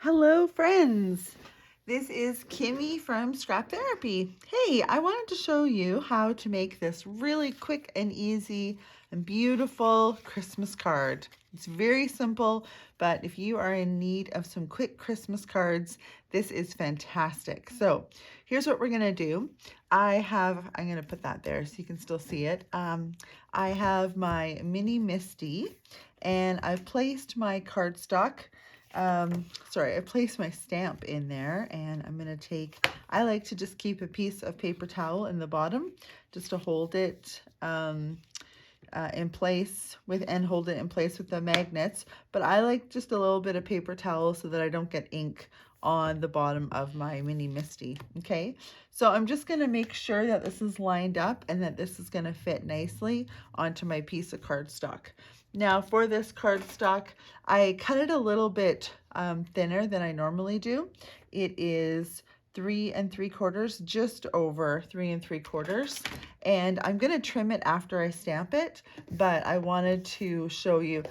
Hello, friends. This is Kimmy from Scrap Therapy. Hey, I wanted to show you how to make this really quick and easy and beautiful Christmas card. It's very simple, but if you are in need of some quick Christmas cards, this is fantastic. So here's what we're gonna do. I'm gonna put that there so you can still see it. I have my mini Misty and I've placed my cardstock I placed my stamp in there, and I'm going to I like to just keep a piece of paper towel in the bottom just to hold it in place and hold it in place with the magnets, but I like just a little bit of paper towel so that I don't get ink on the bottom of my mini Misty. Okay, so I'm just going to make sure that this is lined up and that this is going to fit nicely onto my piece of cardstock. Now for this cardstock, I cut it a little bit thinner than I normally do. It is 3 3/4, just over 3 3/4. And I'm going to trim it after I stamp it, but I wanted to show you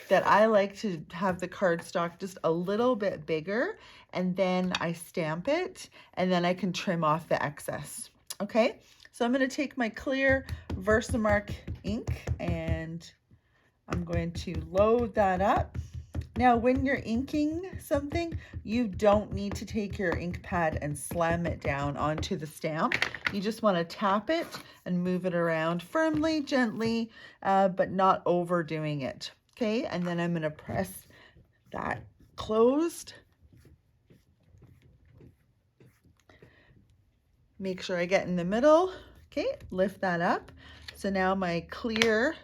that I like to have the cardstock just a little bit bigger, and then I stamp it, and then I can trim off the excess. Okay, so I'm going to take my clear Versamark ink and I'm going to load that up. Now, when you're inking something, you don't need to take your ink pad and slam it down onto the stamp. You just want to tap it and move it around firmly, gently, but not overdoing it. Okay, and then I'm going to press that closed. Make sure I get in the middle. Okay, lift that up. So now my clear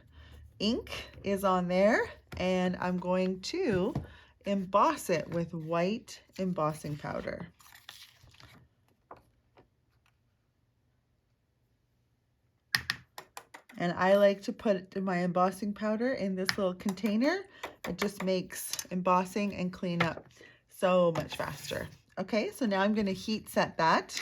ink is on there, and I'm going to emboss it with white embossing powder. And I like to put my embossing powder in this little container. It just makes embossing and cleanup so much faster. Okay, so now I'm going to heat set that.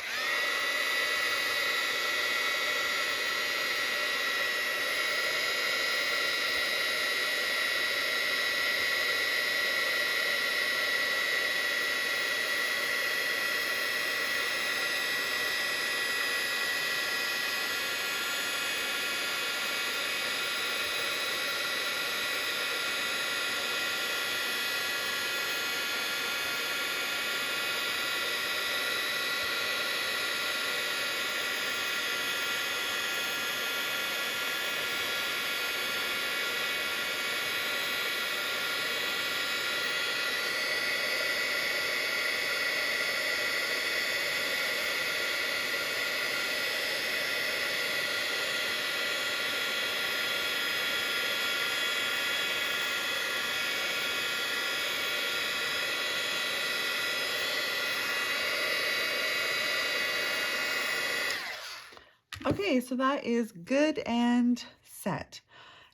Okay, so that is good and set.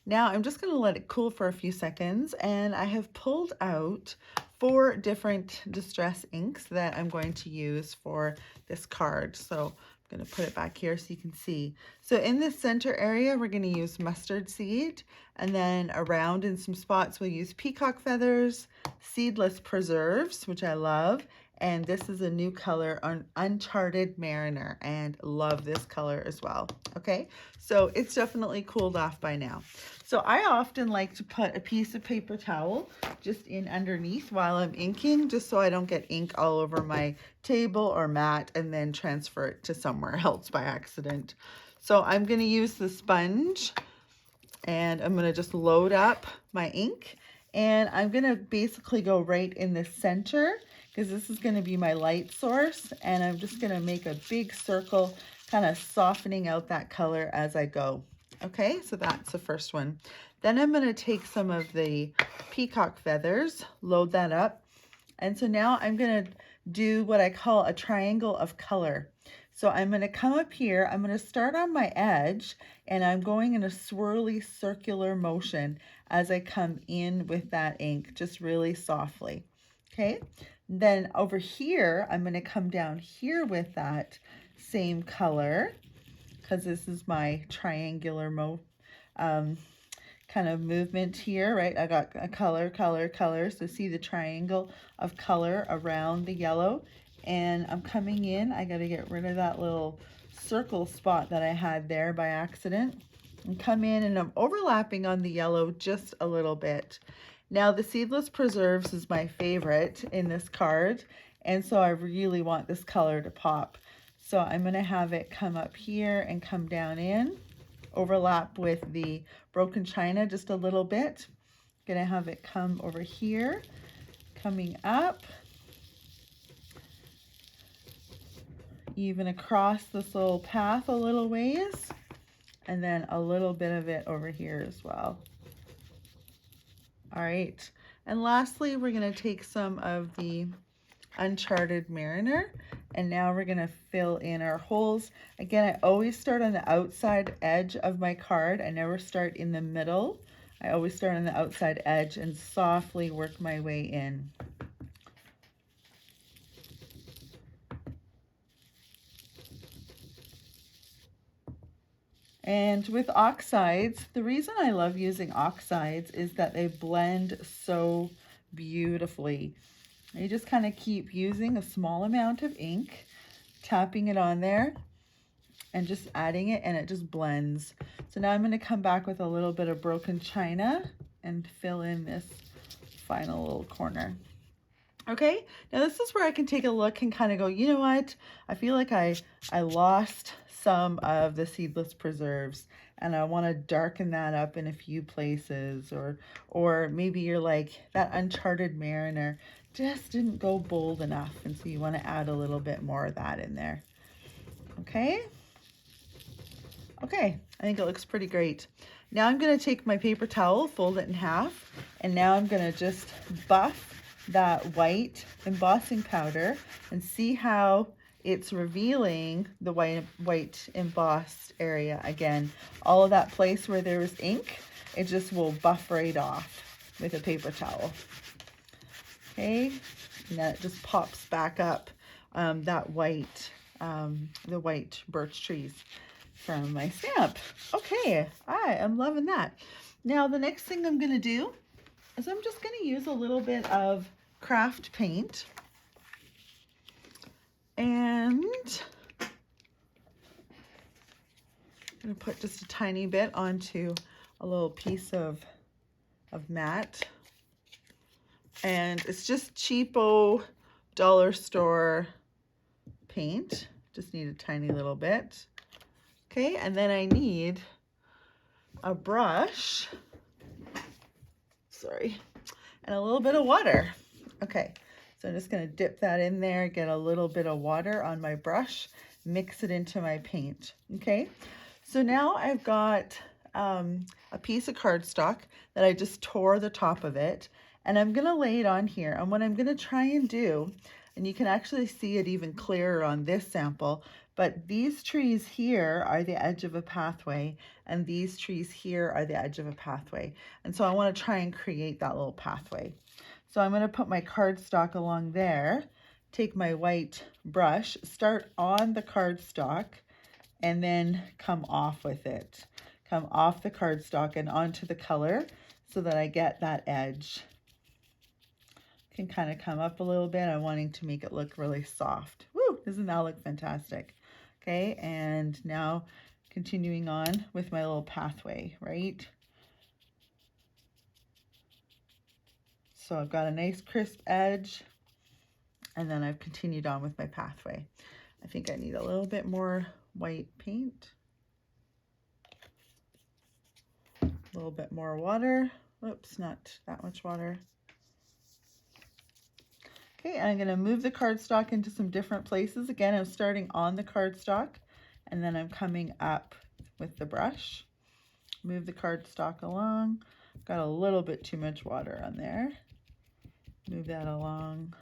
Now I'm just going to let it cool for a few seconds, and I have pulled out 4 different distress inks that I'm going to use for this card. So I'm going to put it back here so you can see. So in this center area, we're going to use mustard seed, and then around in some spots we'll use peacock feathers, seedless preserves, which I love, and this is a new color on Uncharted Mariner, and love this color as well. Okay, so it's definitely cooled off by now. So I often like to put a piece of paper towel just in underneath while I'm inking, just so I don't get ink all over my table or mat and then transfer it to somewhere else by accident. So I'm going to use the sponge, and I'm going to just load up my ink, and I'm going to basically go right in the center because this is going to be my light source, and I'm just going to make a big circle, kind of softening out that color as I go. Okay, so that's the first one. Then I'm going to take some of the peacock feathers, load that up, and so now I'm going to do what I call a triangle of color. So I'm going to come up here, I'm going to start on my edge, and I'm going in a swirly circular motion as I come in with that ink, just really softly. Okay, then over here, I'm going to come down here with that same color, because this is my triangular kind of movement here, right? I got a color, color, color. So see the triangle of color around the yellow. And I'm coming in, I got to get rid of that little circle spot that I had there by accident. And come in and I'm overlapping on the yellow just a little bit. Now the seedless preserves is my favorite in this card. And so I really want this color to pop. So I'm going to have it come up here and come down in, overlap with the broken china just a little bit. Going to have it come over here, coming up, even across this little path a little ways, and then a little bit of it over here as well. All right, and lastly, we're going to take some of the Uncharted Mariner, and now we're going to fill in our holes. Again, I always start on the outside edge of my card. I never start in the middle. I always start on the outside edge and softly work my way in. And with oxides, the reason I love using oxides is that they blend so beautifully. You just kind of keep using a small amount of ink, tapping it on there, and just adding it, and it just blends. So now I'm going to come back with a little bit of broken china and fill in this final little corner. Okay, now this is where I can take a look and kind of go, you know what? I feel like I lost some of the seedless preserves and I want to darken that up in a few places, or maybe you're like, that Uncharted Mariner just didn't go bold enough, and so you want to add a little bit more of that in there. Okay. Okay, I think it looks pretty great. Now I'm going to take my paper towel, fold it in half, and now I'm going to just buff that white embossing powder and see how it's revealing the white embossed area. Again, all of that place where there was ink, it just will buff right off with a paper towel. Okay, and then it just pops back up that white, the white birch trees from my stamp. Okay, I am loving that. Now the next thing I'm going to do is I'm just going to use a little bit of craft paint, and I'm going to put just a tiny bit onto a little piece of matte, and it's just cheapo dollar store paint. Just need a tiny little bit. Okay, and then I need a brush, sorry, and a little bit of water. Okay, so I'm just going to dip that in there, get a little bit of water on my brush, mix it into my paint. Okay, so now I've got a piece of cardstock that I just tore the top of it, and I'm going to lay it on here. And what I'm going to try and do, and you can actually see it even clearer on this sample, but these trees here are the edge of a pathway, and these trees here are the edge of a pathway. And so I want to try and create that little pathway. So I'm going to put my cardstock along there, take my white brush, start on the cardstock, and then come off with it. Come off the cardstock and onto the color so that I get that edge. Can kind of come up a little bit. I'm wanting to make it look really soft. Woo, doesn't that look fantastic? Okay, and now continuing on with my little pathway, right? So I've got a nice crisp edge, and then I've continued on with my pathway. I think I need a little bit more white paint. A little bit more water. Oops, not that much water. Okay, I'm going to move the cardstock into some different places. Again, I'm starting on the cardstock, and then I'm coming up with the brush. Move the cardstock along. Got a little bit too much water on there. Move that along.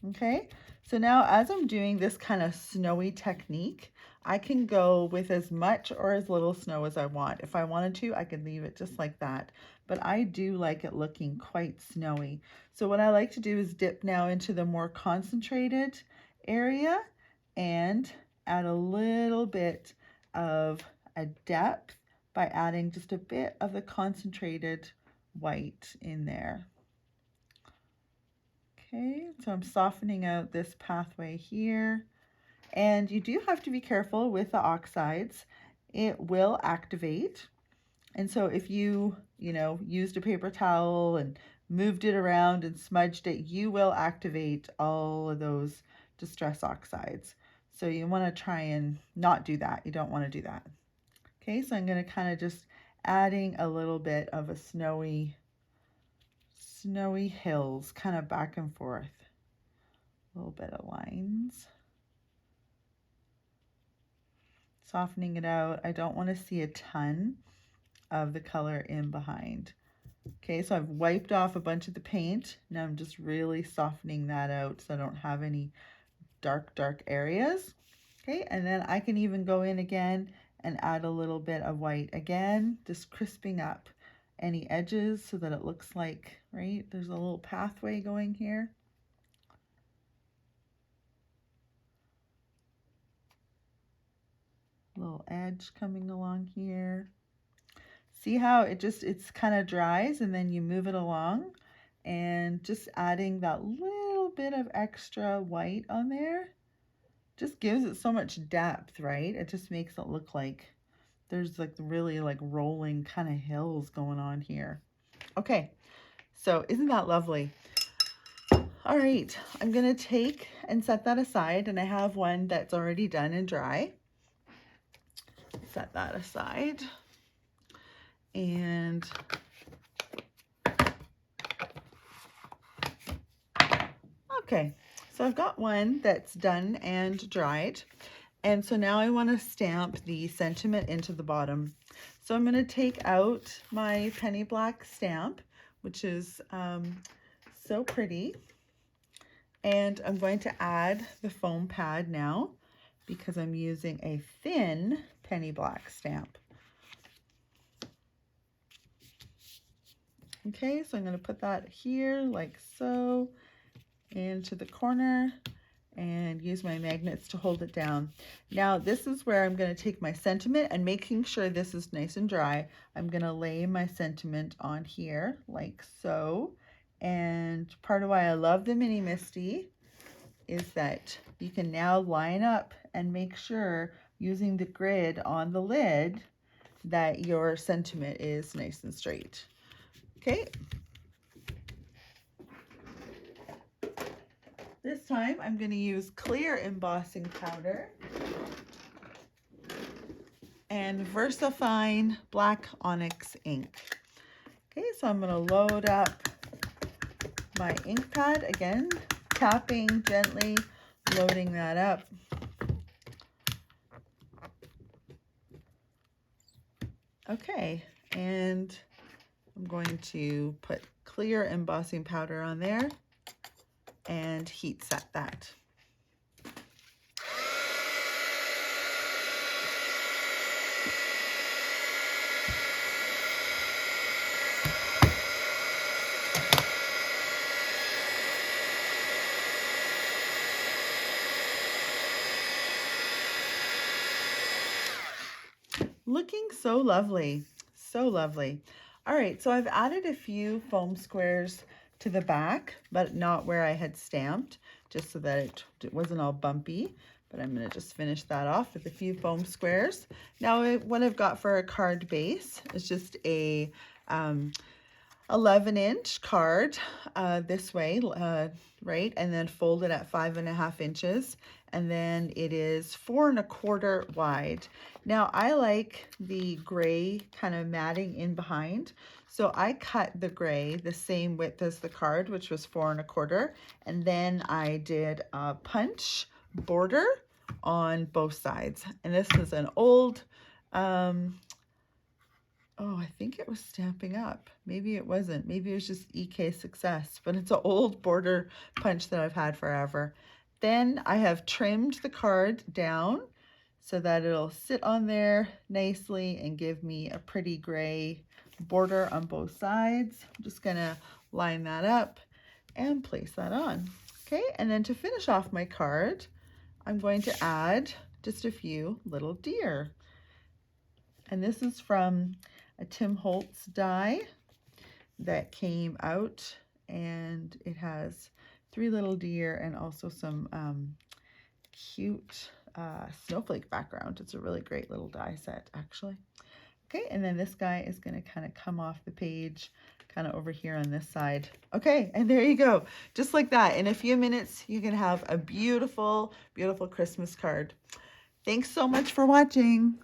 Okay, so now as I'm doing this kind of snowy technique, I can go with as much or as little snow as I want. If I wanted to, I could leave it just like that. But I do like it looking quite snowy. So what I like to do is dip now into the more concentrated area and add a little bit of a depth by adding just a bit of the concentrated white in there. Okay, so I'm softening out this pathway here. And you do have to be careful with the oxides. It will activate. And so if you used a paper towel and moved it around and smudged it, you will activate all of those distress oxides. So you want to try and not do that. You don't want to do that. Okay, so I'm going to kind of just adding a little bit of a snowy hills, kind of back and forth. A little bit of lines. Softening it out. I don't want to see a ton of the color in behind. Okay, so I've wiped off a bunch of the paint. Now I'm just really softening that out so I don't have any dark areas. Okay, and then I can even go in again and add a little bit of white again, just crisping up any edges so that it looks like, right, there's a little pathway going here. Little edge coming along here. See how it's kind of dries and then you move it along, and just adding that little bit of extra white on there just gives it so much depth, right? It just makes it look like there's like really like rolling kind of hills going on here. Okay, so isn't that lovely? All right, I'm gonna take and set that aside, and I have one that's already done and dry. Set that aside. And okay, so I've got one that's done and dried. And so now I want to stamp the sentiment into the bottom. So I'm going to take out my penny black stamp, which is so pretty. And I'm going to add the foam pad now because I'm using a thin penny black stamp. Okay, so I'm going to put that here like so into the corner and use my magnets to hold it down. Now this is where I'm going to take my sentiment, and making sure this is nice and dry, I'm going to lay my sentiment on here like so. And part of why I love the Mini Misty is that you can now line up and make sure using the grid on the lid that your sentiment is nice and straight. Okay. This time I'm going to use clear embossing powder and VersaFine black onyx ink. Okay, so I'm going to load up my ink pad again, tapping gently, loading that up. Okay, and I'm going to put clear embossing powder on there and heat set that. Looking so lovely, so lovely. All right, so I've added a few foam squares to the back, but not where I had stamped, just so that it wasn't all bumpy. But I'm going to just finish that off with a few foam squares. Now what I've got for a card base is just a 11-inch card this way, right, and then folded at 5.5 inches, and then it is 4 1/4 wide. Now I like the gray kind of matting in behind, so I cut the gray the same width as the card, which was 4 1/4, and then I did a punch border on both sides. And this is an old oh, I think it was Stamping Up. Maybe it wasn't. Maybe it was just EK Success, but it's an old border punch that I've had forever. Then I have trimmed the card down so that it'll sit on there nicely and give me a pretty gray border on both sides. I'm just gonna line that up and place that on. Okay, and then to finish off my card, I'm going to add just a few little deer. And this is from a Tim Holtz die that came out, and it has 3 little deer and also some cute snowflake background. It's a really great little die set, actually. Okay, and then this guy is going to kind of come off the page, kind of over here on this side. Okay, and there you go. Just like that. In a few minutes, you can have a beautiful, beautiful Christmas card. Thanks so much for watching.